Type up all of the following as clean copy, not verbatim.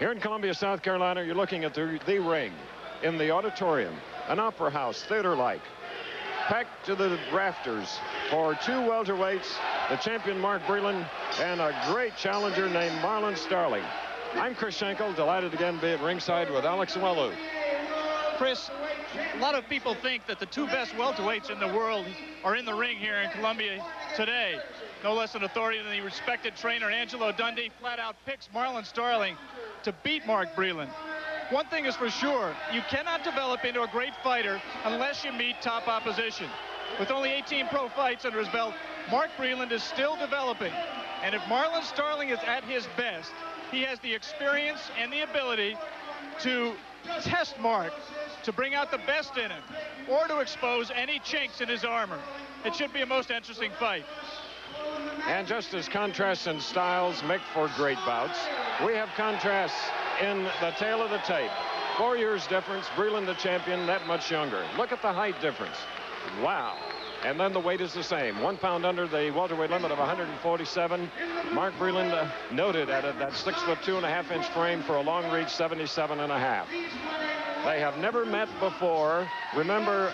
Here in Columbia, South Carolina, you're looking at the ring in the auditorium, an opera house, theater-like, packed to the rafters for two welterweights, the champion Mark Breland and a great challenger named Marlon Starling. I'm Chris Schenkel, delighted again to be at ringside with Alex Wellu. Chris, a lot of people think that the two best welterweights in the world are in the ring here in Columbia today. No less an authority than the respected trainer Angelo Dundee flat out picks Marlon Starling to beat Mark Breland. One thing is for sure, you cannot develop into a great fighter unless you meet top opposition. With only 18 pro fights under his belt, Mark Breland is still developing. And if Marlon Starling is at his best, he has the experience and the ability to test Mark, to bring out the best in him, or to expose any chinks in his armor. It should be a most interesting fight. And just as contrasts in styles make for great bouts, we have contrasts in the tail of the tape. 4 years difference, Breland the champion, that much younger. Look at the height difference. Wow. And then the weight is the same. 1 pound under the welterweight limit of 147. Mark Breland noted at that 6'2.5" frame for a long reach 77.5. They have never met before. Remember,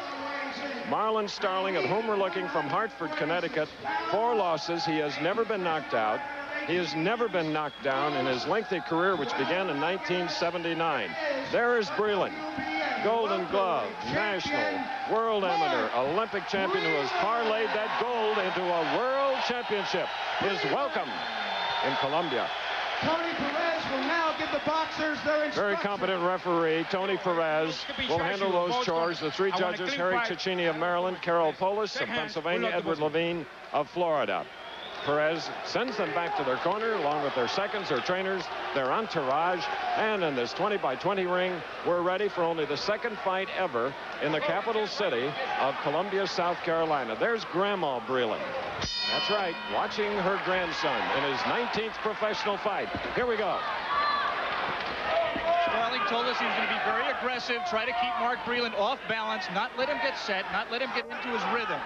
Marlon Starling, at whom we're looking, from Hartford, Connecticut. 4 losses. He has never been knocked out. He has never been knocked down in his lengthy career, which began in 1979. There is Breland, Golden Glove, National, World Amateur, Olympic champion who has parlayed that gold into a World Championship. Is welcome in Columbia. Tony Perez will now give the boxers their instructions. Very competent referee, Tony Perez, will handle those chores. The 3 judges, Harry Cecchini of Maryland, Carol Polis of Pennsylvania, Edward Levine of Florida. Perez sends them back to their corner along with their seconds, their trainers, their entourage. And in this 20-by-20 ring, we're ready for only the second fight ever in the capital city of Columbia, South Carolina. There's Grandma Breland. That's right, watching her grandson in his 19th professional fight. Here we go. Starling told us he was going to be very aggressive, try to keep Mark Breland off balance, not let him get set, not let him get into his rhythm.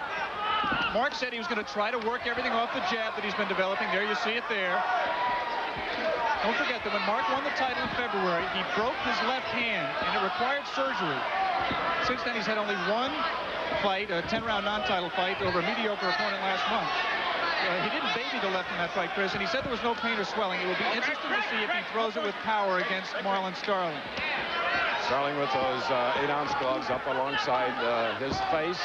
Mark said he was going to try to work everything off the jab that he's been developing. There you see it there. Don't forget that when Mark won the title in February, he broke his left hand, and it required surgery. Since then, he's had only one fight, a 10-round non-title fight over a mediocre opponent last month. He didn't baby the left in that fight, Chris, and he said there was no pain or swelling. It would be interesting to see if he throws it with power against Marlon Starling. Starling with those 8-ounce gloves up alongside his face.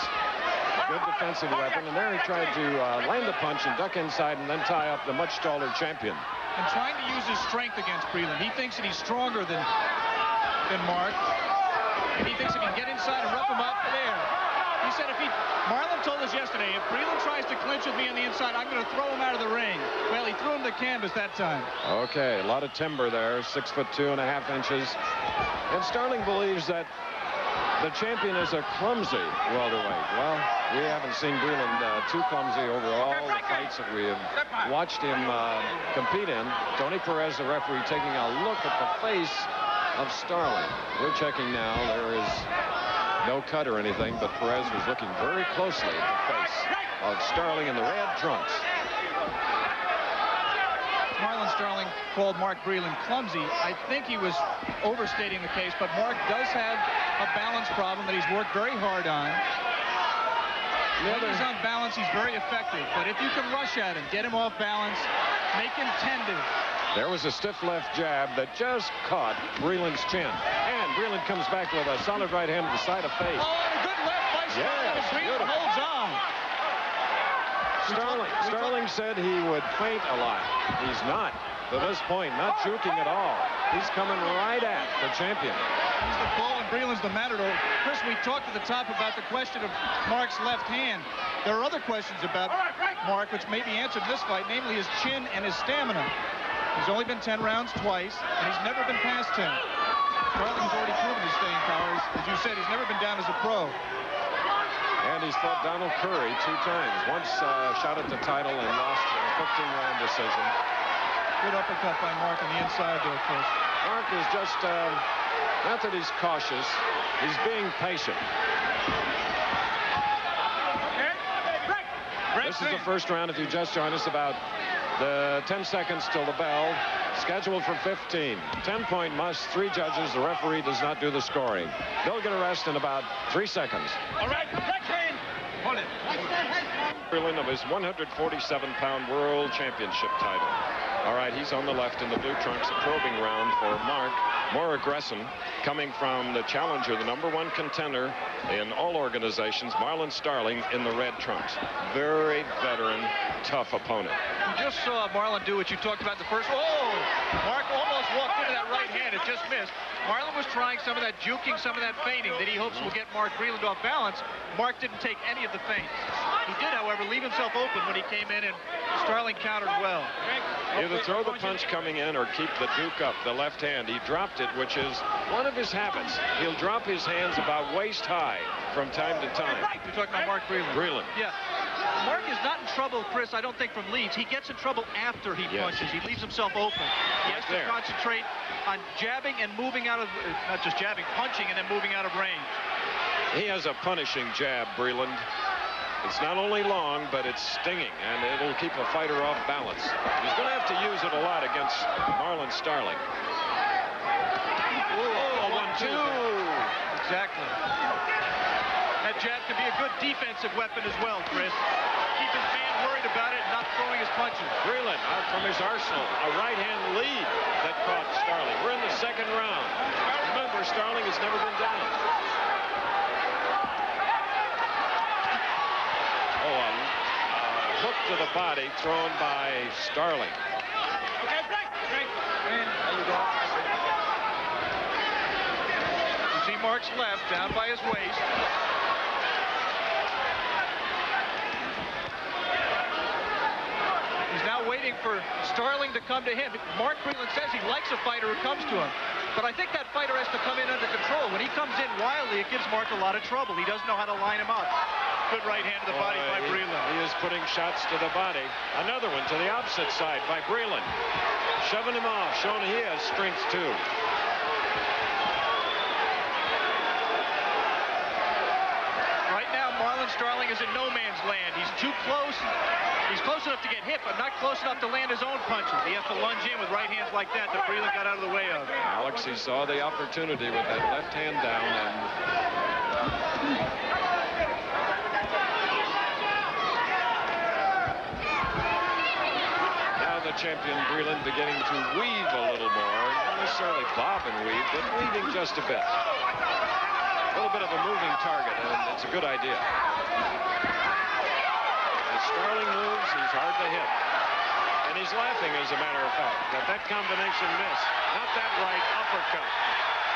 Good defensive weapon, and there he tried to land the punch and duck inside and then tie up the much taller champion. And trying to use his strength against Breland. He thinks that he's stronger than Mark, and he thinks if he can get inside and rough him up there. He said Marlon told us yesterday, if Breland tries to clinch with me on the inside, I'm going to throw him out of the ring. Well, he threw him to canvas that time. Okay, a lot of timber there, 6'2.5". And Starling believes that the champion is a clumsy welterweight. Well, we haven't seen Breland too clumsy over all the fights that we have watched him compete in. Tony Perez, the referee, taking a look at the face of Starling. We're checking now. There is no cut or anything, but Perez was looking very closely at the face of Starling in the red trunks. Marlon Starling called Mark Breland clumsy. I think he was overstating the case, but Mark does have a balance problem that he's worked very hard on. When he's on balance, he's very effective. But if you can rush at him, get him off balance, make him tender. There was a stiff left jab that just caught Breland's chin. And Breland comes back with a solid right hand to the side of face. Oh, and a good left by Starling. Yes, Breland holds on. Starling said he would feint a lot. He's not, to this point, not juking at all. He's coming right at the champion. He's the bull and Breland's the matador. Chris, we talked at the top about the question of Mark's left hand. There are other questions about Mark which may be answered in this fight, namely his chin and his stamina. He's only been 10 rounds twice, and he's never been past 10. Starling's already proven his staying power. As you said, he's never been down as a pro. And he's fought Donald Curry 2 times. Once shot at the title and lost in a 15-round decision. Good uppercut by Mark on the inside there, Chris. Mark is just, not that he's cautious, he's being patient. This is the first round, if you just joined us, about The 10 seconds till the bell. Scheduled for 15. 10-point must. 3 judges. The referee does not do the scoring. They'll get a rest in about 3 seconds. All right, hold it. Breland of his 147-pound world championship title. All right, he's on the left in the blue trunks. A probing round for Mark. More aggression coming from the challenger, the #1 contender in all organizations, Marlon Starling, in the red trunks. Very veteran, tough opponent. You just saw Marlon do what you talked about in the first. Oh! Mark almost walked into that right hand. It just missed. Marlon was trying some of that juking, some of that feinting that he hopes will get Mark Breland off balance. Mark didn't take any of the feints. He did, however, leave himself open when he came in, and Starling countered well. Either throw the punch coming in or keep the duke up, the left hand. He dropped it, which is one of his habits. He'll drop his hands about waist high from time to time. You're talking about Mark Breland. Breland. Yeah. Mark is not in trouble, Chris, I don't think, from leads. He gets in trouble after he punches. He leaves himself open. He has to concentrate on jabbing and moving out of, not just jabbing, punching and then moving out of range. He has a punishing jab, Breland. It's not only long, but it's stinging, and it'll keep a fighter off balance. He's going to have to use it a lot against Marlon Starling. Oh, 1-2. Exactly. That jab can be a good defensive weapon as well, Chris. Keep his man worried about it and not throwing his punches. Breland out from his arsenal. A right-hand lead that caught Starling. We're in the second round. Remember, Starling has never been down. Oh, a hook to the body thrown by Starling. Okay, break. And there you go. You see Mark's left down by his waist. He's now waiting for Starling to come to him. Mark Breland says he likes a fighter who comes to him. But I think that fighter has to come in under control. When he comes in wildly, it gives Mark a lot of trouble. He doesn't know how to line him up. Good right hand to the body by Breland. He is putting shots to the body. Another one to the opposite side by Breland. Shoving him off, showing he has strength too. Right now, Marlon Starling is in no man's land. He's too close. He's close enough to get hit, but not close enough to land his own punches. He has to lunge in with right hands like that Breland got out of the way of. Alex, he saw the opportunity with that left hand down, and now the champion Breland beginning to weave a little more. Not necessarily bob and weave, but weaving just a bit. A little bit of a moving target, and it's a good idea. As Starling moves, he's hard to hit. And he's laughing, as a matter of fact, that combination missed. Not that right uppercut.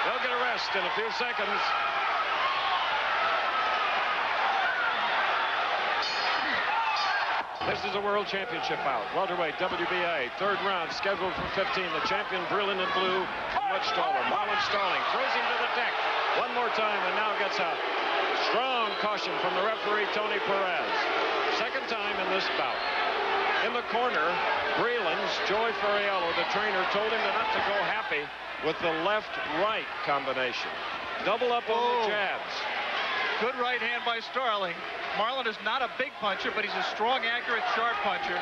They'll get a rest in a few seconds. This is a world championship bout. Welterweight WBA, third round, scheduled for 15. The champion, Breland in blue, much taller. Marlon Starling throws him to the deck. One more time, and now gets out. Strong caution from the referee, Tony Perez. Second time in this bout. In the corner, Breland's Joey Ferriello, the trainer, told him not to go happy with the left-right combination. Double up on the jabs. Good right hand by Starling. Marlon is not a big puncher, but he's a strong, accurate, sharp puncher.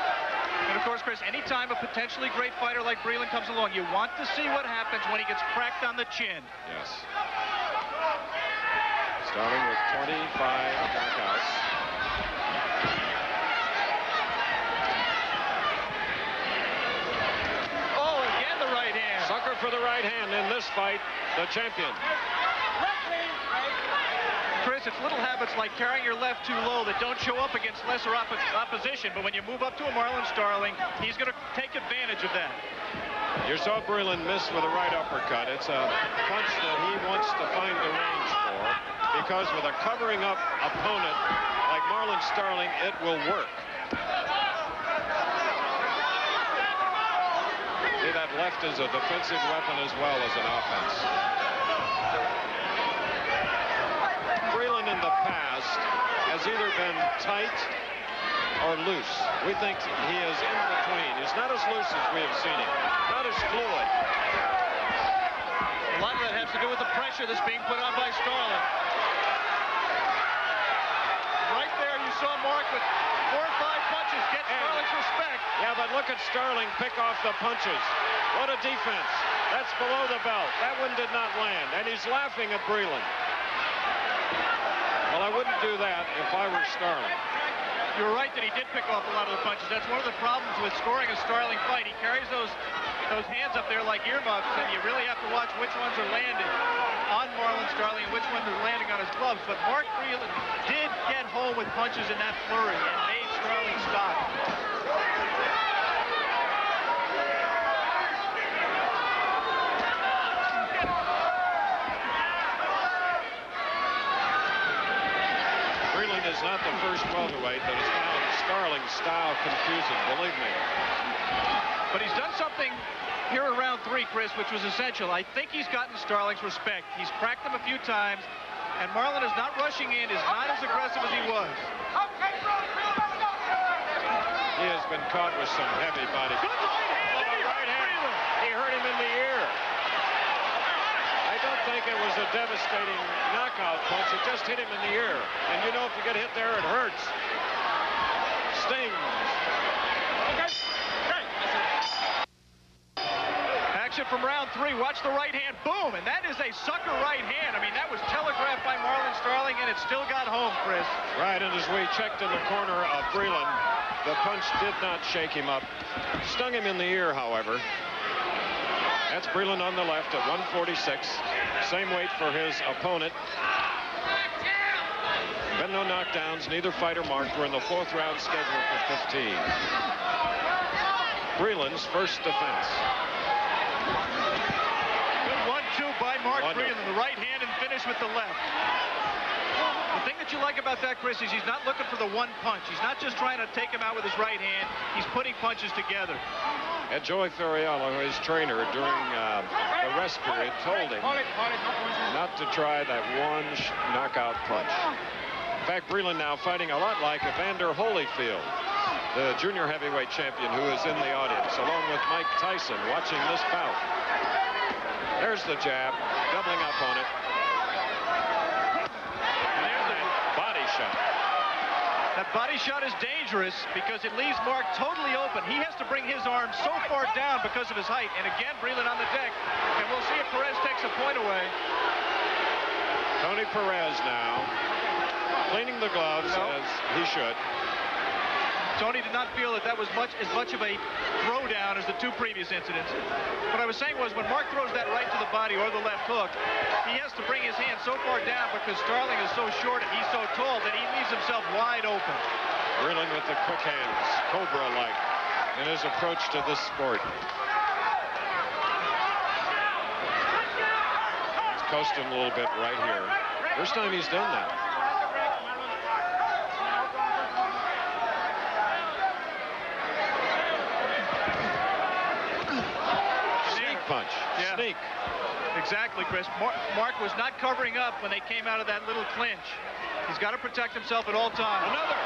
And of course, Chris, anytime a potentially great fighter like Breland comes along, you want to see what happens when he gets cracked on the chin. Yes. Starling with 25 knockouts. Oh, again the right hand. Sucker for the right hand in this fight, the champion. Chris, it's little habits like carrying your left too low that don't show up against lesser opposition, but when you move up to a Marlon Starling, he's going to take advantage of that. You saw Breland miss with a right uppercut. It's a punch that he wants to find the range for, because with a covering up opponent like Marlon Starling, it will work. See, that left is a defensive weapon as well as an offense. Breland in the past has either been tight or loose. We think he is in between. He's not as loose as we have seen him. Not as fluid. A lot of that has to do with the pressure that's being put on by Starling. Right there you saw Mark with 4 or 5 punches get Starling's respect. Yeah, but look at Starling pick off the punches. What a defense. That's below the belt. That one did not land, and he's laughing at Breland. Well, I wouldn't do that if I were Starling. You're right that he did pick off a lot of the punches. That's one of the problems with scoring a Starling fight. He carries those hands up there like earmuffs, and you really have to watch which ones are landing on Marlon Starling and which ones are landing on his gloves. But Mark Breland did get home with punches in that flurry and made Starling stop. Breland is not the first welterweight that has found Starling's style confusing, believe me. But he's done something here in round 3, Chris, which was essential. I think he's gotten Starling's respect. He's cracked him a few times, and Marlon is not rushing in, is not as aggressive as he was. He has been caught with some heavy body. Good right hand. Right hand. He hurt him in the ear. I don't think it was a devastating knockout punch. It just hit him in the ear. And you know if you get hit there, it hurts. Stings. Action from round 3. Watch the right hand. Boom. And that is a sucker right hand. I mean, that was telegraphed by Marlon Starling, and it still got home, Chris. Right, and as we checked in the corner of Breland, the punch did not shake him up. Stung him in the ear, however. That's Breland on the left at 146. Same weight for his opponent. Been no knockdowns. Neither fighter marked. We're in the 4th round scheduled for 15. Breland's first defense. Good 1-2 by Mark Breland. The right hand and finish with the left. The thing that you like about that, Chris, is he's not looking for the one punch. He's not just trying to take him out with his right hand. He's putting punches together. And Joey Ferriello, his trainer, during the rest period, told him not to try that one knockout punch. In fact, Breland now fighting a lot like Evander Holyfield, the junior heavyweight champion who is in the audience, along with Mike Tyson watching this bout. There's the jab, doubling up on it. Body shot. That body shot is dangerous because it leaves Mark totally open. He has to bring his arm so far down because of his height. And again, Breland on the deck. And we'll see if Perez takes a point away. Tony Perez now cleaning the gloves as he should. Tony did not feel that was as much of a throwdown as the 2 previous incidents. What I was saying was when Mark throws that right to the body or the left hook, he has to bring his hand so far down because Starling is so short and he's so tall that he leaves himself wide open. Breland with the quick hands, Cobra-like, in his approach to this sport. It's cost him a little bit right here. First time he's done that. Punch. Yeah. Sneak. Exactly, Chris. Mark was not covering up when they came out of that little clinch. He's got to protect himself at all times. Another.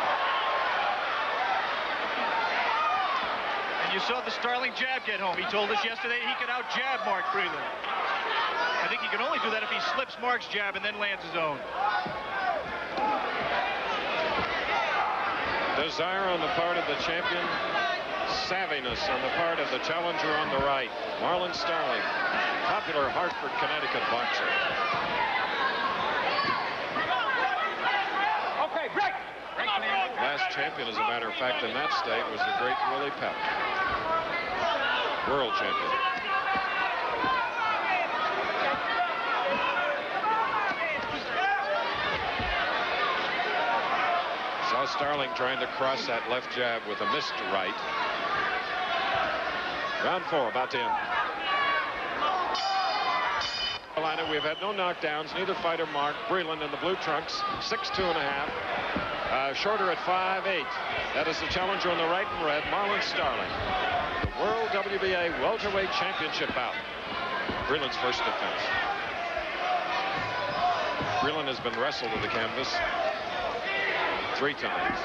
And you saw the Starling jab get home. He told us yesterday he could out-jab Mark Breland. I think he can only do that if he slips Mark's jab and then lands his own. Desire on the part of the champion. Savviness on the part of the challenger on the right. Marlon Starling, popular Hartford, Connecticut boxer. Okay, break. Last champion, as a matter of fact, in that state was the great Willie Pep. World champion. Saw Starling trying to cross that left jab with a missed right. Round 4 about to end. We've had no knockdowns. Neither fighter marked. Breland in the blue trunks, 6'2½". Shorter at 5'8". That is the challenger on the right in red, Marlon Starling. The World WBA Welterweight Championship bout. Breland's first defense. Breland has been wrestled to the canvas 3 times.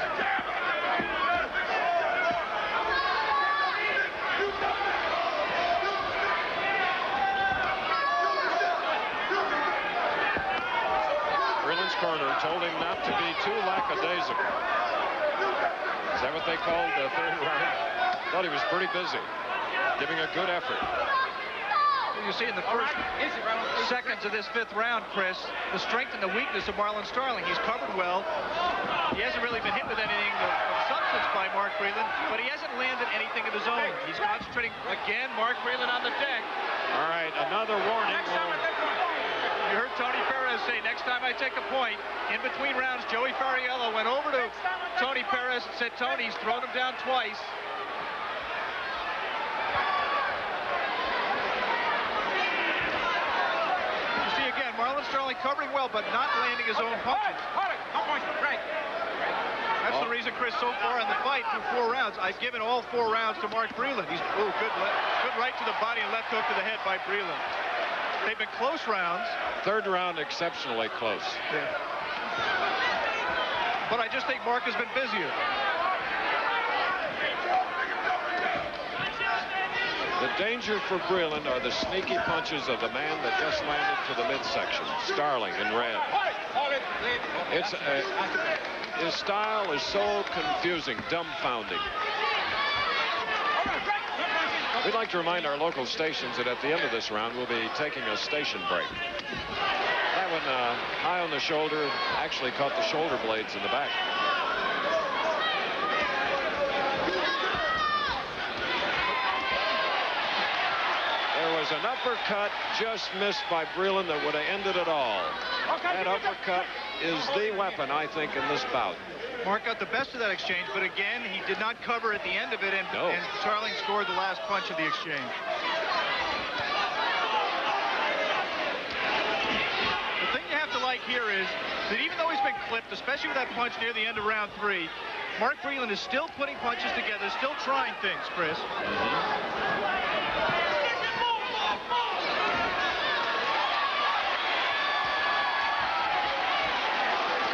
Breland's corner told him not to be too lackadaisical. Is that what they called the third round? Thought he was pretty busy, giving a good effort. You see in the first seconds of this 5th round, Chris, the strength and the weakness of Marlon Starling. He's covered well. He hasn't really been hit with anything of substance by Mark Breland, but he hasn't landed anything of his own. He's concentrating again. Mark Breland on the deck. All right, another warning. You heard Tony Perez say, next time I take a point, in between rounds, Joey Fariello went over to Tony Perez and said, Tony's thrown him down twice. You see again, Marlon Starling covering well, but not landing his own punches. That's the reason, Chris, so far in the fight through 4 rounds, I've given all 4 rounds to Mark Breland. He's good right to the body and left hook to the head by Breland. They've been close rounds. 3rd round exceptionally close. Yeah. But I just think Mark has been busier. The danger for Breland are the sneaky punches of the man that just landed to the midsection, Starling in red. His style is so confusing, dumbfounding. We'd like to remind our local stations that at the end of this round, we'll be taking a station break. That one high on the shoulder actually caught the shoulder blades in the back. There was an uppercut just missed by Breland that would have ended it all. That uppercut is the weapon, I think, in this bout. Mark got the best of that exchange, but again, he did not cover at the end of it, and Starling scored the last punch of the exchange. The thing you have to like here is that even though he's been clipped, especially with that punch near the end of round 3, Mark Breland is still putting punches together, still trying things, Chris.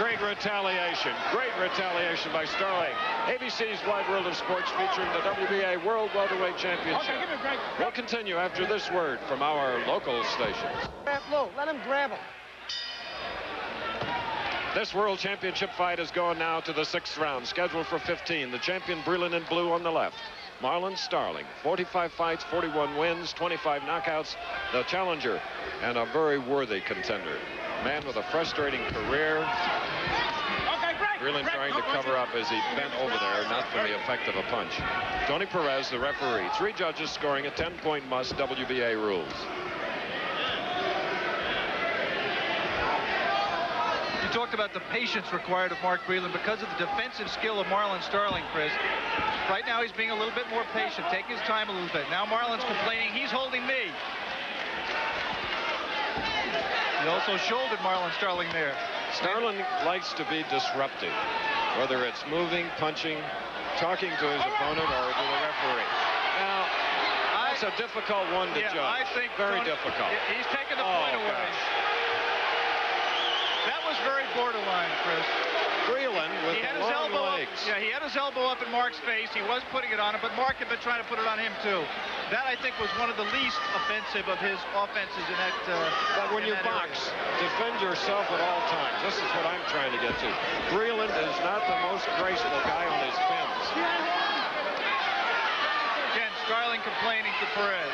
Great retaliation by Starling. ABC's Wide World of Sports featuring the WBA World Welterweight Championship. We'll continue after this word from our local stations. Low, let him grab him. This World Championship fight is going now to the 6th round, scheduled for 15. The champion Breland in blue on the left. Marlon Starling, 45 fights, 41 wins, 25 knockouts. The challenger and a very worthy contender. Man with a frustrating career. Breland trying to cover up as he bent over there, not from the effect of a punch. Tony Perez, the referee. 3 judges scoring a 10-point must, WBA rules. You talked about the patience required of Mark Breland because of the defensive skill of Marlon Starling, Chris. Right now he's being a little bit more patient, taking his time a little bit. Now Marlon's complaining, he's holding me. He also shouldered Marlon Starling there. Starling likes to be disruptive, whether it's moving, punching, talking to his opponent, or to the referee. Now, that's a difficult one to judge. I think very difficult. He's taking the point away. Gosh. That was very borderline, Chris. Breland with the long legs. Yeah, he had his elbow up in Mark's face. He was putting it on him, but Mark had been trying to put it on him too. That, I think, was one of the least offensive of his offenses in that. But when you box, defend yourself at all times. This is what I'm trying to get to. Breland is not the most graceful guy on his fins. Again, Starling complaining to Perez.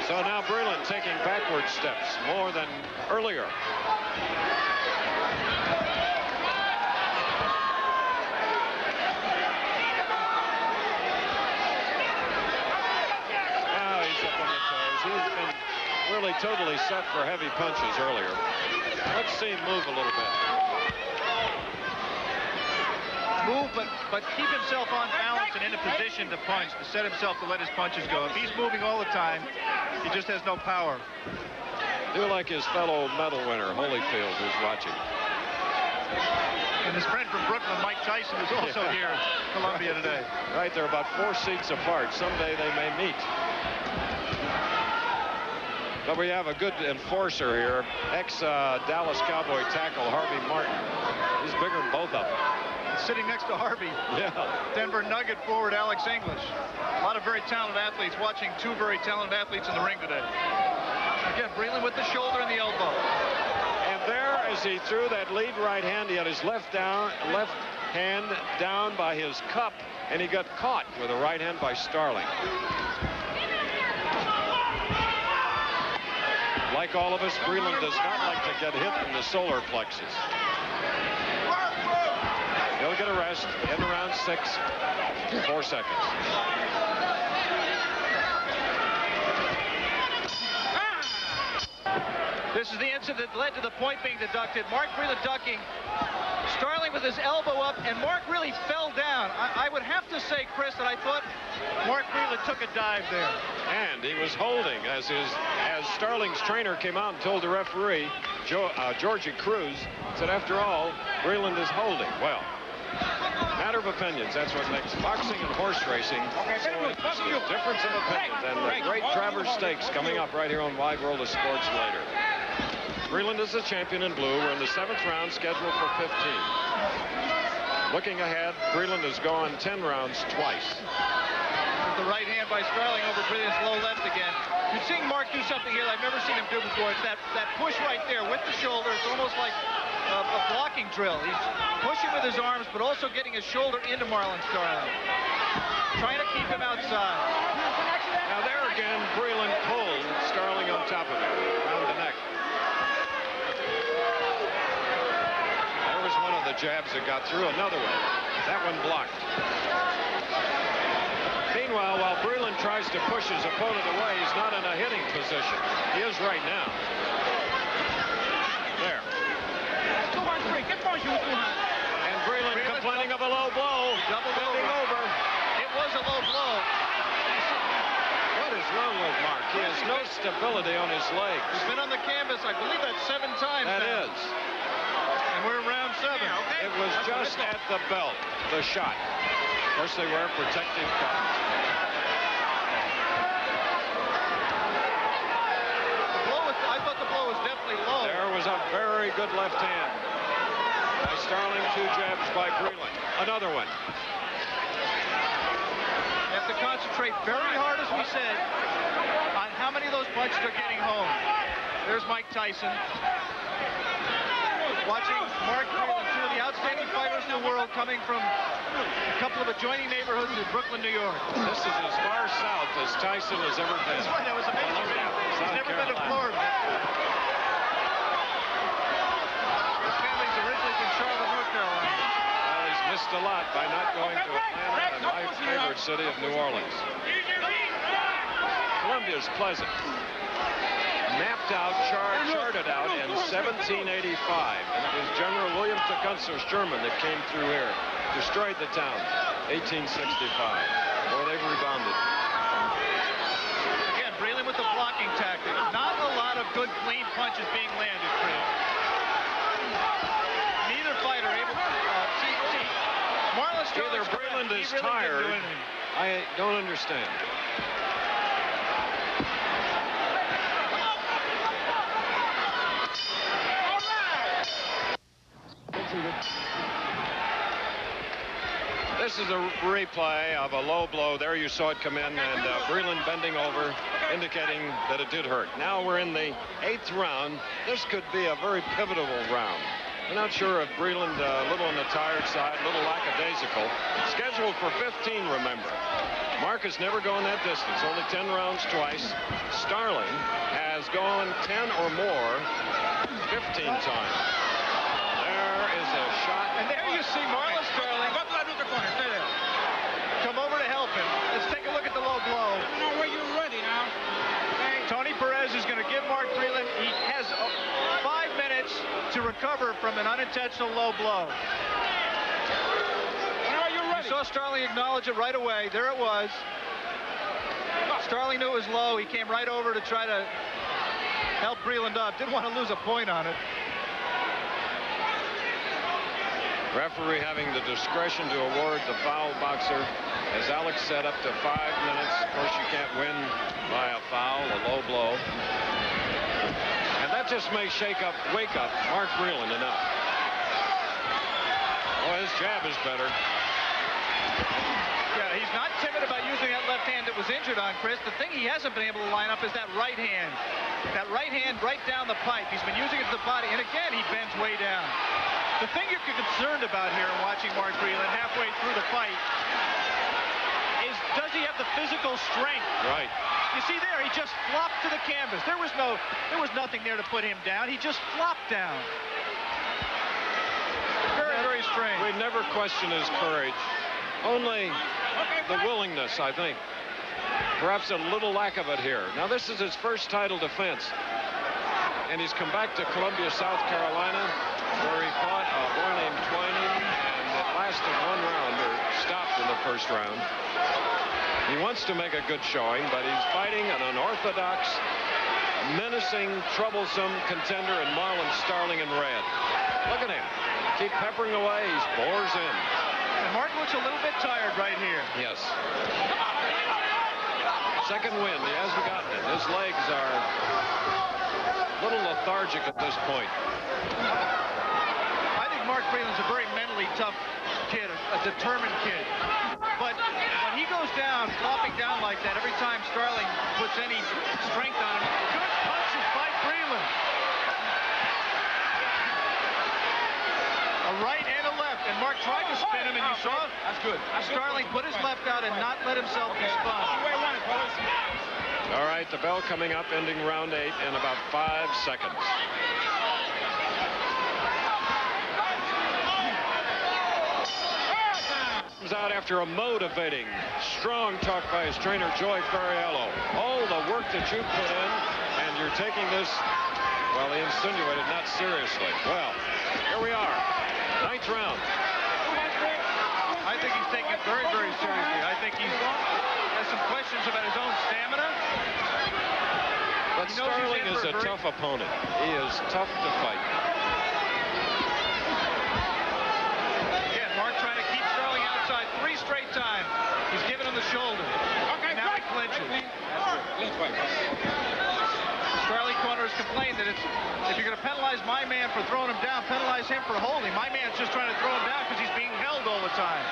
So now Breland taking backward steps more than earlier. Now he's up on the toes. He's been really totally set for heavy punches earlier. Let's see him move a little bit. Move, but keep himself on balance and in a position to punch, to set himself to let his punches go. If he's moving all the time, he just has no power. Do like his fellow medal winner, Holyfield, who's watching. And his friend from Brooklyn, Mike Tyson, is also here in Columbia today. Right, they're about 4 seats apart. Someday they may meet. But we have a good enforcer here, ex-Dallas Cowboy tackle Harvey Martin. He's bigger than both of them. Sitting next to Harvey, Denver Nugget forward Alex English. A lot of very talented athletes, watching 2 very talented athletes in the ring today. Again, Breland with the shoulder and the elbow. And there as he threw that lead right hand, he had his left hand down by his cup, and he got caught with a right hand by Starling. Like all of us, Breland does not like to get hit in the solar plexus. He'll get a rest in round 6, 4 seconds. This is the incident that led to the point being deducted. Mark Breland ducking. Starling with his elbow up, and Mark really fell down. I would have to say, Chris, that I thought Mark Breland took a dive there. And he was holding as Starling's trainer came out and told the referee, Georgie Cruz, said, after all, Breland is holding. Well, matter of opinions. That's what makes boxing and horse racing so interesting. Difference of opinions. And the great Travers Stakes coming up right here on Wide World of Sports later. Breland is the champion in blue. We're in the 7th round, scheduled for 15. Looking ahead, Breland has gone 10 rounds twice. The right hand by Starling over Breland's low left again. You're seeing Mark do something here that I've never seen him do before. It's that push right there with the shoulder. It's almost like a blocking drill. He's pushing with his arms, but also getting his shoulder into Marlon Starling. Trying to keep him outside. Now there again, Breland pulled Starling on top of him, around the neck. There was one of the jabs that got through. Another one. That one blocked. Meanwhile, while Breland tries to push his opponent away, he's not in a hitting position. He is right now. There. And Breland complaining of a low blow. Bending over. It was a low blow. What is wrong with Mark? He has no stability on his legs. He's been on the canvas, I believe that's 7 times That now. is. And we're in round 7. It was just at the belt, the shot. Of course, they wear protective cuffs. I thought the blow was definitely low. There was a very good left hand by Starling, 2 jabs by Breland. Another one. You have to concentrate very hard, as we said, on how many of those punches are getting home. There's Mike Tyson. Watching Mark Breland, 2 of the outstanding fighters in the world, coming from a couple of adjoining neighborhoods in Brooklyn, New York. This is as far south as Tyson has ever been. That's right, that was amazing. He's never been to Florida. His family's originally from Charlotte, North Carolina. Well, he's missed a lot by not going to Atlanta and my favorite city of New Orleans. Columbia's pleasant. Mapped out, charted out in 1785, and it was General William Tecumseh Sherman that came through here, destroyed the town, 1865. Boy, they've rebounded. Again, Breland with the blocking tactic. Not a lot of good, clean punches being landed, Chris. Neither fighter able to see. Marlon Starling. Either Breland is tired. I don't understand. This is a replay of a low blow. There you saw it come in, and Breland bending over, indicating that it did hurt. Now we're in the 8th round. This could be a very pivotal round. I'm not sure if Breland a little on the tired side, a little lackadaisical. Scheduled for 15, remember. Mark has never gone that distance, only 10 rounds twice. Starling has gone 10 or more 15 times. There is a shot. And there you see Marlon Starling come over to help him. Let's take a look at the low blow. Tony Perez is going to give Mark Breland. He has 5 minutes to recover from an unintentional low blow. You saw Starling acknowledge it right away. There it was. Starling knew it was low. He came right over to try to help Breland up. Didn't want to lose a point on it. Referee having the discretion to award the foul boxer. As Alex said, up to 5 minutes. Of course, you can't win by a foul, a low blow. And that just may wake up Mark Breland enough. Oh, his jab is better. Yeah, he's not timid about using that left hand that was was injured on, Chris. The thing he hasn't been able to line up is that right hand. That right hand right down the pipe. He's been using it to the body, and again, he bends way down. The thing you're concerned about here in watching Mark Breland halfway through the fight is, does he have the physical strength? Right. You see there, he just flopped to the canvas. There was nothing there to put him down. He just flopped down. Very, very strange. We never question his courage. Only the willingness, I think. Perhaps a little lack of it here. Now, this is his first title defense. And he's come back to Columbia, South Carolina, where he fought a boy named Twining, and it lasted one round, or stopped in the first round. He wants to make a good showing, but he's fighting an unorthodox, menacing, troublesome contender in Marlon Starling in red. Look at him. Keep peppering away. He bores in. And Mark looks a little bit tired right here. Yes. Second wind. He hasn't gotten it. His legs are a little lethargic at this point. I think Mark Breland's a very mentally tough kid, a determined kid. But when he goes down, flopping down like that, every time Starling puts any strength on him, good punches by Breland. A right and a left, and Mark tried to spin him, and you saw that's good. Starling put his left out and not let himself be spun. All right, the bell coming up, ending round 8 in about 5 seconds. Comes out after a motivating, strong talk by his trainer, Joey Fariello. All the work that you put in, and you're taking this, well, he insinuated, not seriously. Well, here we are, 9th round. I think he's taking it very, very seriously. I think he has some questions about his own stamina. But Starling is a tough opponent. He is tough to fight. Again, Mark trying to keep Starling outside 3 straight times. He's giving him the shoulder. Okay, now he clinches. Starling corner has complained that if you're going to penalize my man for throwing him down, penalize him for holding. My man's just trying to throw him down because he's being held all the time.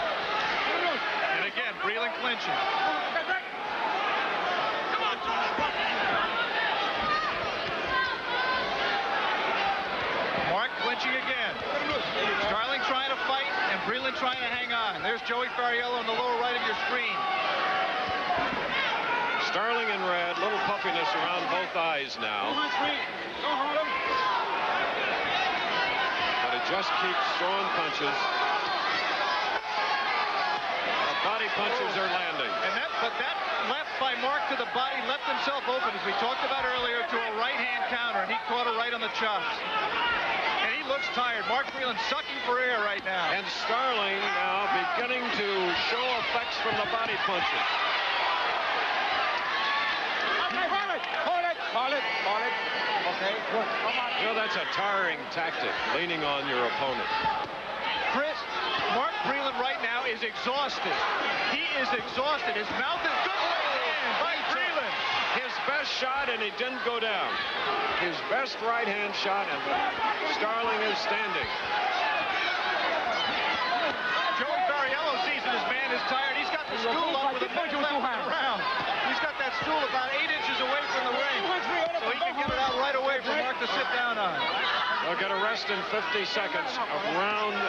And again, Breland clinching. Mark clinching again. Starling trying to fight and Breland trying to hang on. There's Joey Fariello in the lower right of your screen. Starling in red, little puffiness around both eyes now. But he just keeps throwing punches. The body punches are landing. But that left by Mark to the body left himself open, as we talked about earlier, to a right-hand counter, and he caught it right on the chops. And he looks tired. Mark Breland sucking for air right now. And Starling now beginning to show effects from the body punches. Hold it. Okay, good. Come on. You know, that's a tiring tactic, leaning on your opponent. Chris, Mark Breland right now is exhausted. He is exhausted. His mouth is good right hand by Breland. His best shot, and he didn't go down. His best right-hand shot, and Starling is standing. Joey Fariello sees that his man is tired. He's got the stool up with a minute left in the round. He's got that stool about 8 inches away from the ring, so he can get it out right away for Mark to sit down on. They'll get a rest in 50 seconds of round 9.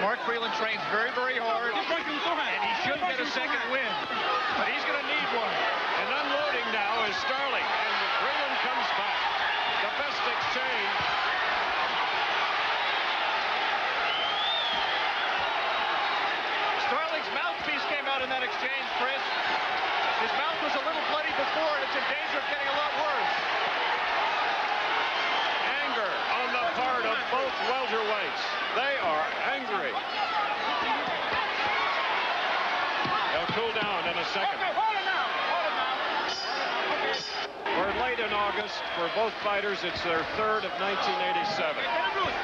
Mark Breland trains very, very hard, and he should get a second win, but he's going to need one. And unloading now is Starling, and Breland comes back. The best exchange. Starling's mouthpiece came out in that exchange, Chris. His mouth was a little bloody before, and it's in danger of getting a lot worse. Anger on the part of both welterweights. They are angry. They'll cool down in a second. We're late in August. For both fighters, it's their 3rd of 1987.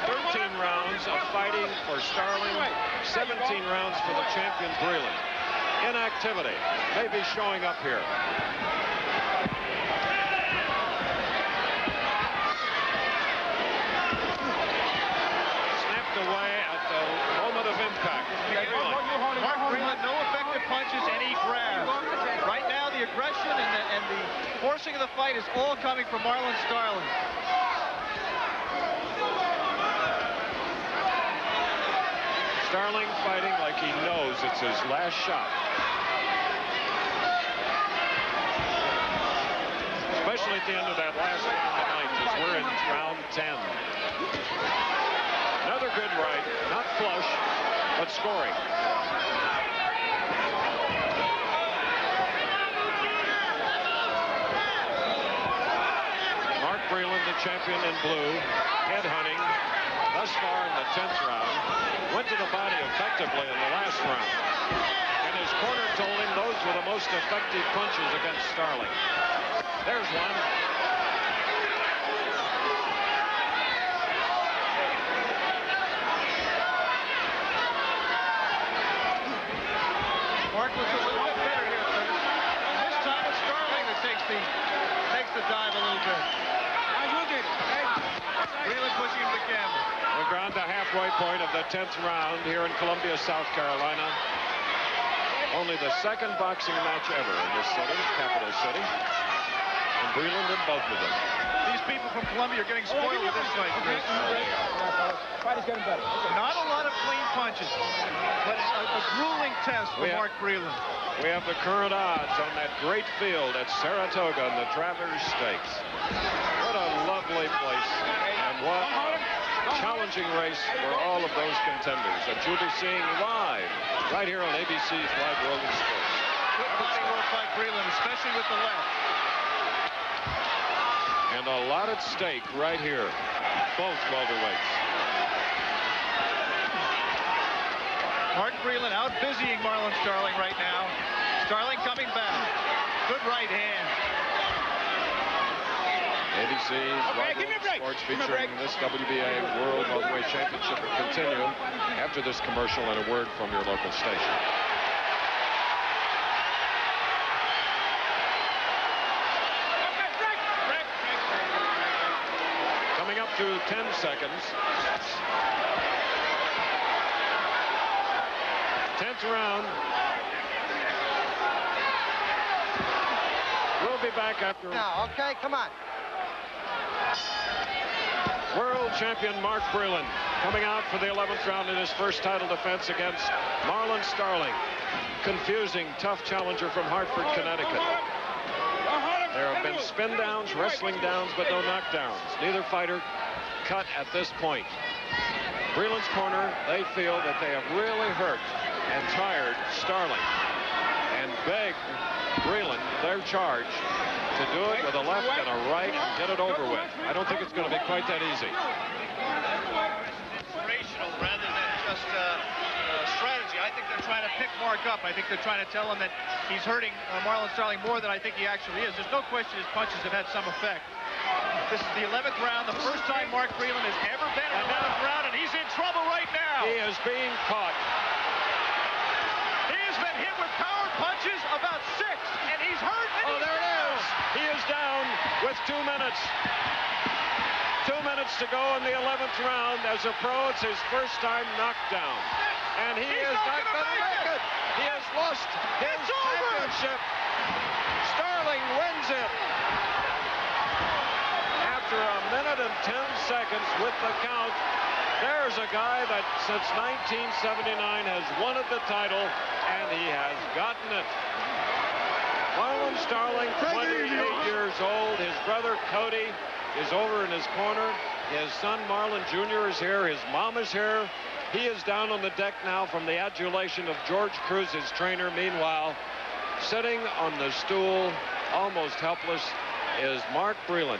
13 rounds of fighting for Starling, 17 rounds for the champion Breland. Inactivity may be showing up here. pacing of the fight is all coming from Marlon Starling. Starling fighting like he knows it's his last shot. Especially at the end of that last round of the night, as we're in round 10. Another good right, not flush, but scoring. Mark Breland, the champion in blue, headhunting thus far in the 10th round. Went to the body effectively in the last round. And his corner told him those were the most effective punches against Starling. There's one. Mark was a little bit better here, Chris. And this time it's Starling that takes the dive a little bit. Breland pushing him to gamble. We've gone to halfway point of the 10th round here in Columbia, South Carolina. Only the second boxing match ever in this city, capital city. And Breland in both of them. These people from Columbia are getting spoiled with this fight, Chris. Fight is getting better. Not a lot of clean punches, but a grueling test for Mark Breland. We have the current odds on that great field at Saratoga in the Travers Stakes. What a lovely place, and what a challenging race for all of those contenders that you'll be seeing live right here on ABC's Wide World of Sports. Good body work by Breland, especially with the left. And a lot at stake right here, both welterweights. Mark Breland out busying Marlon Starling right now. Starling coming back. Good right hand. ABC's Wide World of Sports featuring this WBA World Welterweight Championship will continue after this commercial and a word from your local station. Coming up to 10 seconds. 10th round. We'll be back after. Now, okay, come on. World champion Mark Breland coming out for the 11th round in his first title defense against Marlon Starling. Confusing, tough challenger from Hartford, Connecticut. There have been spin downs, wrestling downs, but no knockdowns. Neither fighter cut at this point. Breland's corner, they feel that they have really hurt and tired Starling and begged Breland, their charge, to do it with a left and a right and get it over with. I don't think it's going to be quite that easy. Inspirational rather than just strategy. I think they're trying to pick Mark up. I think they're trying to tell him that he's hurting Marlon Starling more than I think he actually is. There's no question his punches have had some effect. This is the 11th round, the first time Mark Breland has ever been in the 11th round, and he's in trouble right now. He is being caught. He has been hit with power punches about 6, and he's hurt. And Oh, there it is. He is down with 2 minutes. 2 minutes to go in the 11th round. As a pro, it's his first time knockdown. And he's not going to make it. He has lost his championship. Starling wins it. After a minute and 10 seconds with the count, there's a guy that since 1979 has won the title, and he has gotten it. Marlon Starling, 28 years old. His brother Cody is over in his corner. His son Marlon Jr. is here. His mom is here. He is down on the deck now from the adulation of George Cruz, his trainer. Meanwhile, sitting on the stool, almost helpless, is Mark Breland,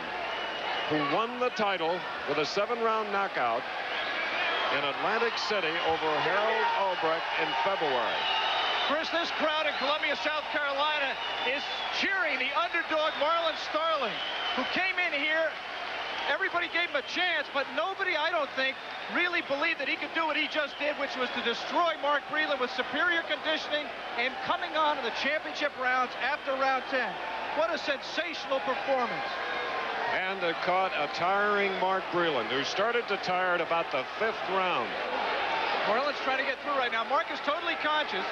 who won the title with a 7-round knockout in Atlantic City over Harold Albrecht in February. Chris, this crowd in Columbia, South Carolina is cheering the underdog Marlon Starling, who came in here. Everybody gave him a chance, but nobody, I don't think, really believed that he could do what he just did, which was to destroy Mark Breland with superior conditioning and coming on to the championship rounds after round 10. What a sensational performance. And it caught a tiring Mark Breland, who started to tire at about the 5th round. Marlon's trying to get through right now. Mark is totally conscious.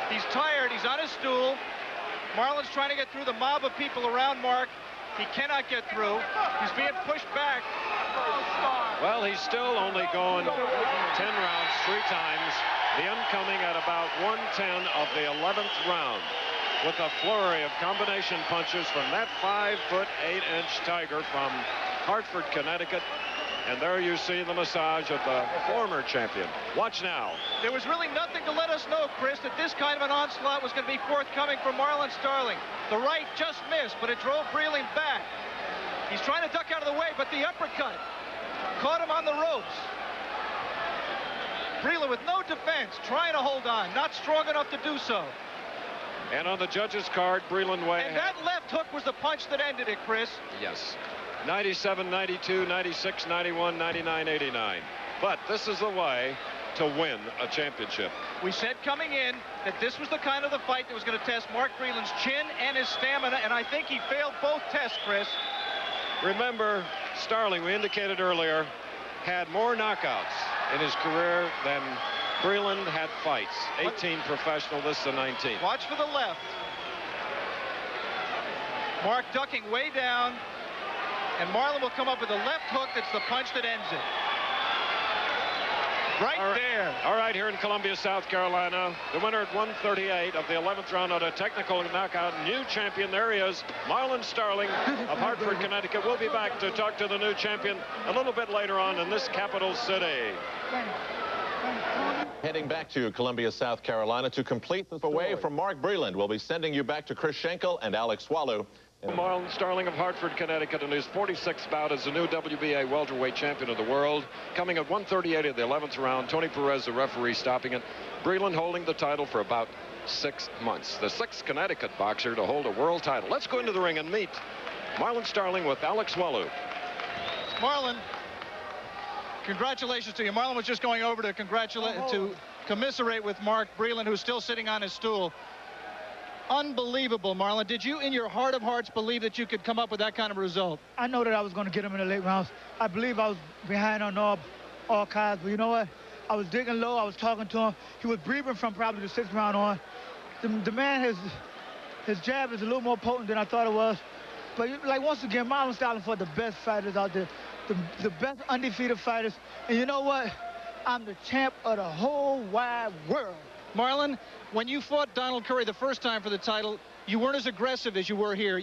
He's tired. He's on his stool. Marlon's trying to get through the mob of people around Mark. He cannot get through. He's being pushed back. Well, he's still only going 10 rounds 3 times. The incoming at about 1:10 of the 11th round, with a flurry of combination punches from that 5'8" tiger from Hartford, Connecticut. And there you see the massage of the former champion. Watch now. There was really nothing to let us know, Chris, that this kind of an onslaught was going to be forthcoming from Marlon Starling. The right just missed, but it drove Breland back. He's trying to duck out of the way, but the uppercut caught him on the ropes. Breland with no defense, trying to hold on, not strong enough to do so. And on the judges' card, Breland way And ahead. that left hook was the punch that ended it, Chris. Yes. 97, 92, 96, 91, 99, 89. But this is the way to win a championship. We said coming in that this was the kind of the fight that was going to test Mark Breland's chin and his stamina, and I think he failed both tests, Chris. Remember, Starling, we indicated earlier, had more knockouts in his career than Breland had fights. 18 professional, this is the 19th. Watch for the left. Mark ducking way down, and Marlon will come up with a left hook that's the punch that ends it. Right there. All right, here in Columbia, South Carolina, the winner at 138 of the 11th round on a technical knockout, new champion. There he is, Marlon Starling of Hartford, Connecticut. We'll be back to talk to the new champion a little bit later on in this capital city. Heading back to Columbia, South Carolina to complete the away from Mark Breland. We'll be sending you back to Chris Schenkel and Alex Swallow. Marlon Starling of Hartford, Connecticut, in his 46th bout as the new WBA welterweight champion of the world. Coming at 138 of the 11th round. Tony Perez, the referee, stopping it. Breland holding the title for about 6 months. The 6th Connecticut boxer to hold a world title. Let's go into the ring and meet Marlon Starling with Alex Swallow. Marlon, congratulations to you. Marlon was just going over to commiserate with Mark Breland, who's still sitting on his stool. Unbelievable, Marlon. Did you, in your heart of hearts, believe that you could come up with that kind of result? I know that I was going to get him in the late rounds. I believe I was behind on all kinds, but you know what? I was digging low. I was talking to him. He was breathing from probably the 6th round on. The man, his jab is a little more potent than I thought it was. But like, once again, Marlon Starling for the best fighters out there, the best undefeated fighters. And you know what? I'm the champ of the whole wide world. Marlon, when you fought Donald Curry the first time for the title, you weren't as aggressive as you were here.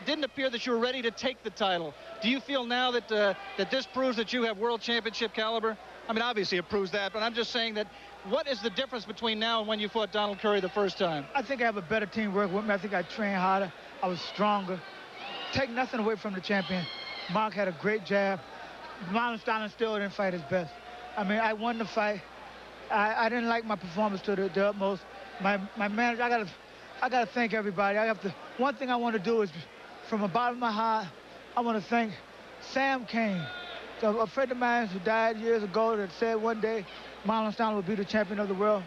Didn't appear that you were ready to take the title. Do you feel now that that this proves that you have world championship caliber? I mean, obviously it proves that, but I'm just saying that what is the difference between now and when you fought Donald Curry the first time? I think I have a better team work with me. I think I trained harder. I was stronger. Take nothing away from the champion. Mark had a great jab. Marlon Starling still didn't fight his best. I mean, I won the fight. I didn't like my performance to the utmost. My manager, I gotta thank everybody. One thing I want to do is, from the bottom of my heart, I want to thank Sam Kane, a friend of mine who died years ago, that said one day Marlon Starling would be the champion of the world.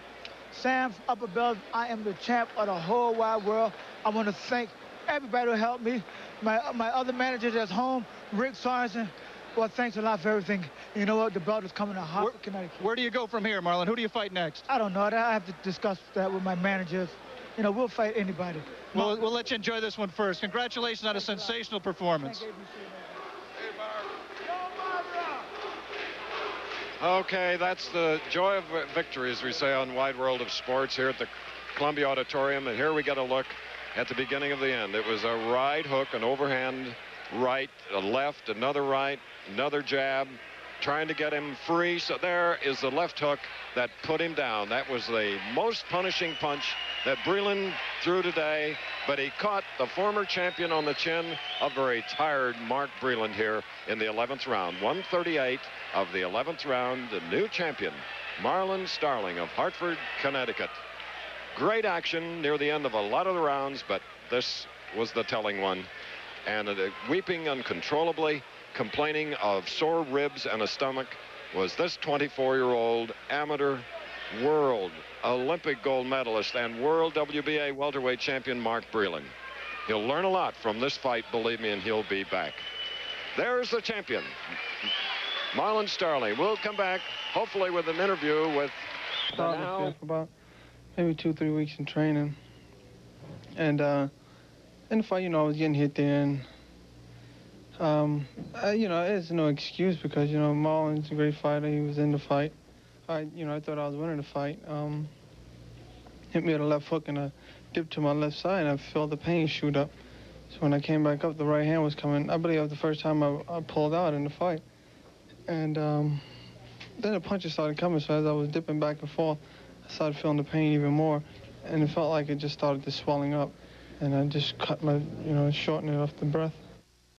Sam, up above, I am the champ of the whole wide world. I want to thank everybody who helped me. My other managers at home, Rick Sorensen. Well, thanks a lot for everything. You know what? The belt is coming to Hartford, Connecticut. Where do you go from here, Marlon? Who do you fight next? I don't know. I have to discuss that with my managers. You know, we'll fight anybody. We'll let you enjoy this one first. Congratulations on a sensational performance. Okay, that's the joy of victory, as we say on Wide World of Sports here at the Columbia Auditorium. And here we get a look at the beginning of the end. It was a right hook, an overhand right, a left, another right, another jab, trying to get him free. So there is the left hook that put him down. That was the most punishing punch that Breland threw today, but he caught the former champion on the chin, a very tired Mark Breland here in the 11th round. 138 of the 11th round, the new champion, Marlon Starling of Hartford, Connecticut. Great action near the end of a lot of the rounds, but this was the telling one. And weeping uncontrollably, complaining of sore ribs and a stomach, was this 24-year-old amateur world Olympic gold medalist and world WBA welterweight champion Mark Breland. He'll learn a lot from this fight, believe me, and he'll be back. There's the champion, Marlon Starling. We'll come back, hopefully, with an interview with For about maybe 2-3 weeks in training. And in the fight, you know, I was getting hit there, and You know, it's no excuse because, you know, Marlon's a great fighter. He was in the fight. I thought I was winning the fight. Hit me with a left hook and I dipped to my left side and I felt the pain shoot up. So when I came back up, the right hand was coming. I believe that was the first time I pulled out in the fight. And then the punches started coming, so as I was dipping back and forth, I started feeling the pain even more. And it felt like it just started to swelling up. And I just cut my, shortened it off the breath.